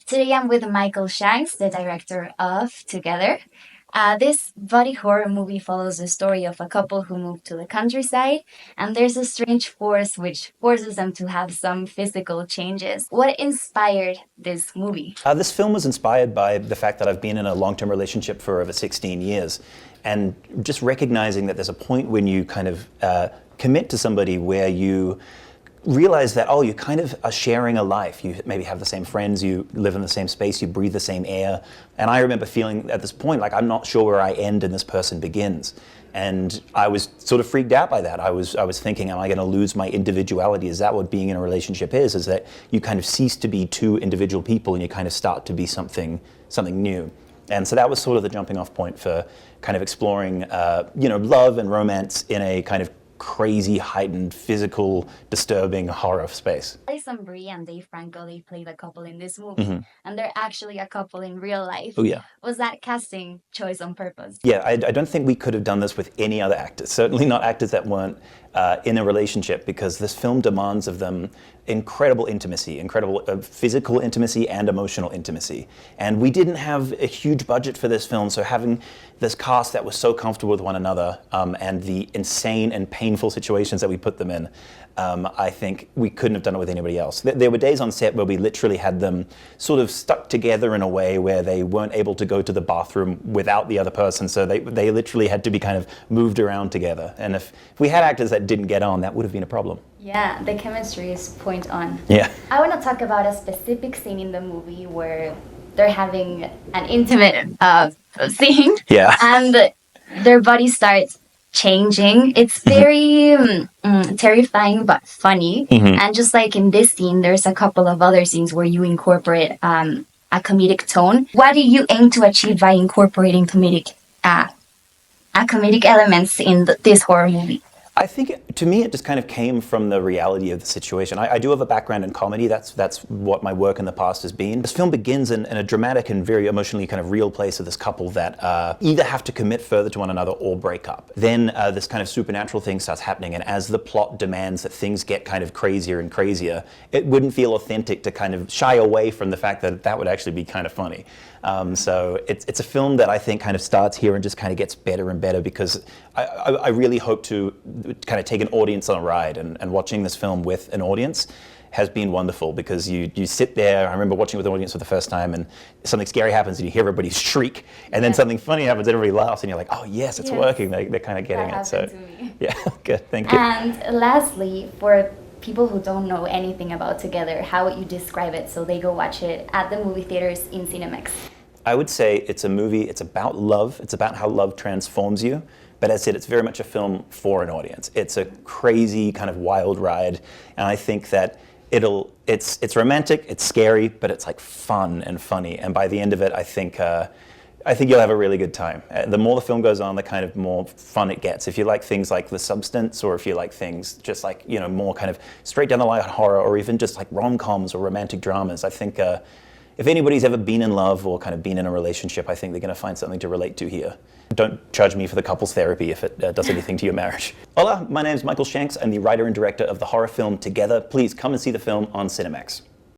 Today I'm with Michael Shanks, the director of Together. This body horror movie follows the story of a couple who move to the countryside, and there's a strange force which forces them to have some physical changes. What inspired this movie? This film was inspired by the fact that I've been in a long-term relationship for over 16 years, and just recognizing that there's a point when you kind of commit to somebody where you realize that, oh, you kind of are sharing a life. You maybe have the same friends, you live in the same space, you breathe the same air. And I remember feeling at this point like I'm not sure where I end and this person begins. And I was sort of freaked out by that. I was thinking, am I going to lose my individuality? Is that what being in a relationship is? Is that you kind of cease to be two individual people and you kind of start to be something new. And so that was sort of the jumping off point for kind of exploring, love and romance in a kind of crazy, heightened, physical, disturbing horror space. Alison Brie and Dave Franco, they played a couple in this movie, and they're actually a couple in real life. Oh, yeah. Was that casting choice on purpose? Yeah, I don't think we could have done this with any other actors, certainly not actors that weren't in a relationship, because this film demands of them incredible intimacy, incredible physical intimacy and emotional intimacy. And we didn't have a huge budget for this film, so having this cast that was so comfortable with one another and the insane and painful situations that we put them in, I think we couldn't have done it with anybody else. There were days on set where we literally had them sort of stuck together in a way where they weren't able to go to the bathroom without the other person, so they literally had to be kind of moved around together. And if we had actors that didn't get on, that would have been a problem. Yeah, the chemistry is point on. Yeah. I want to talk about a specific scene in the movie where they're having an intimate scene. Yeah. And their body starts changing. It's very terrifying but funny. And just like in this scene, there's a couple of other scenes where you incorporate a comedic tone. What do you aim to achieve by incorporating comedic elements in this horror movie? I think, to me, it just kind of came from the reality of the situation. I do have a background in comedy. That's what my work in the past has been. This film begins in a dramatic and very emotionally kind of real place of this couple that either have to commit further to one another or break up. Then this kind of supernatural thing starts happening, and as the plot demands that things get kind of crazier and crazier, it wouldn't feel authentic to kind of shy away from the fact that that would actually be kind of funny. So it's a film that I think kind of starts here and just kind of gets better and better, because I really hope to kind of take an audience on a ride, and watching this film with an audience has been wonderful, because you sit there. I remember watching it with an audience for the first time, and something scary happens and you hear everybody shriek, and then something funny happens and everybody laughs, and you're like, oh yes, it's working. They're kind of getting it. So to me. Yeah, good, thank you. And lastly, for people who don't know anything about Together, how would you describe it so they go watch it at the movie theaters in Cinemex? I would say it's a movie, it's about love, it's about how love transforms you, but as I said, it's very much a film for an audience. It's a crazy kind of wild ride, and I think that it's romantic, it's scary, but it's like fun and funny, and by the end of it, I think you'll have a really good time. The more the film goes on, the kind of more fun it gets. If you like things like The Substance, or if you like things just like, more kind of straight down the line horror, or even just like rom-coms or romantic dramas, I think if anybody's ever been in love or kind of been in a relationship, I think they're going to find something to relate to here. Don't judge me for the couples therapy if it does anything to your marriage. Hola, my name is Michael Shanks. I'm the writer and director of the horror film Together. Please come and see the film on Cinemex.